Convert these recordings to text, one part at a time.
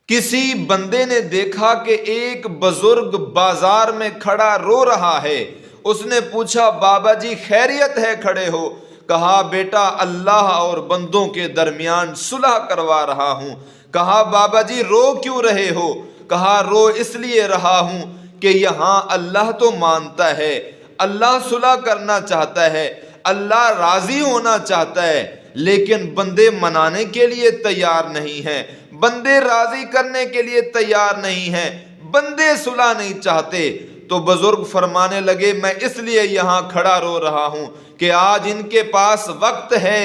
کسی بندے نے دیکھا کہ ایک بزرگ بازار میں کھڑا رو رہا ہے۔ اس نے پوچھا بابا جی خیریت ہے کھڑے ہو؟ کہا بیٹا اللہ اور بندوں کے درمیان صلح کروا رہا ہوں۔ کہا بابا جی رو کیوں رہے ہو؟ کہا رو اس لیے رہا ہوں کہ یہاں اللہ تو مانتا ہے، اللہ صلح کرنا چاہتا ہے، اللہ راضی ہونا چاہتا ہے، لیکن بندے منانے کے لیے تیار نہیں ہیں، بندے راضی کرنے کے لیے تیار نہیں ہیں، بندے صلح نہیں چاہتے۔ تو بزرگ فرمانے لگے میں اس لیے یہاں کھڑا رو رہا ہوں کہ آج ان کے پاس وقت ہے،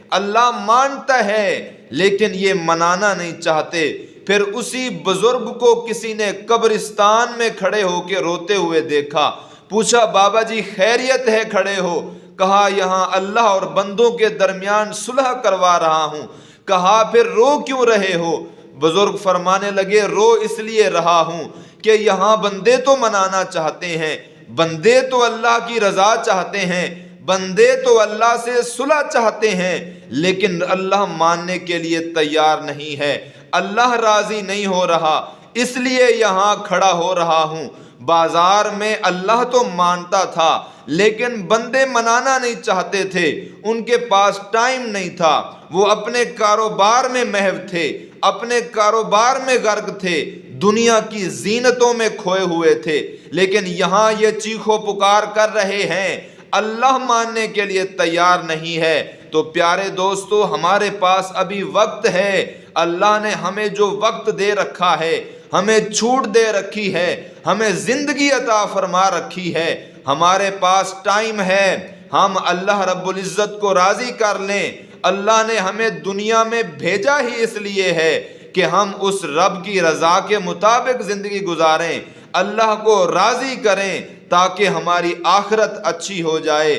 اللہ مانتا ہے لیکن یہ منانا نہیں چاہتے۔ پھر اسی بزرگ کو کسی نے قبرستان میں کھڑے ہو کے روتے ہوئے دیکھا، پوچھا بابا جی خیریت ہے کھڑے ہو؟ کہا یہاں اللہ اور بندوں کے درمیان صلح کروا رہا ہوں۔ کہا پھر رو کیوں رہے ہو؟ بزرگ فرمانے لگے رو اس لیے رہا ہوں کہ یہاں بندے تو منانا چاہتے ہیں، بندے تو اللہ کی رضا چاہتے ہیں، بندے تو اللہ سے صلح چاہتے ہیں، لیکن اللہ ماننے کے لیے تیار نہیں ہے، اللہ راضی نہیں ہو رہا، اس لیے یہاں کھڑا ہو رہا ہوں۔ بازار میں اللہ تو مانتا تھا لیکن بندے منانا نہیں چاہتے تھے، ان کے پاس ٹائم نہیں تھا، وہ اپنے کاروبار میں محو تھے، اپنے کاروبار میں غرق تھے، دنیا کی زینتوں میں کھوئے ہوئے تھے، لیکن یہاں یہ چیخو پکار کر رہے ہیں، اللہ ماننے کے لیے تیار نہیں ہے۔ تو پیارے دوستو ہمارے پاس ابھی وقت ہے، اللہ نے ہمیں جو وقت دے رکھا ہے، ہمیں چھوٹ دے رکھی ہے، ہمیں زندگی عطا فرما رکھی ہے، ہمارے پاس ٹائم ہے، ہم اللہ رب العزت کو راضی کر لیں۔ اللہ نے ہمیں دنیا میں بھیجا ہی اس لیے ہے کہ ہم اس رب کی رضا کے مطابق زندگی گزاریں، اللہ کو راضی کریں تاکہ ہماری آخرت اچھی ہو جائے۔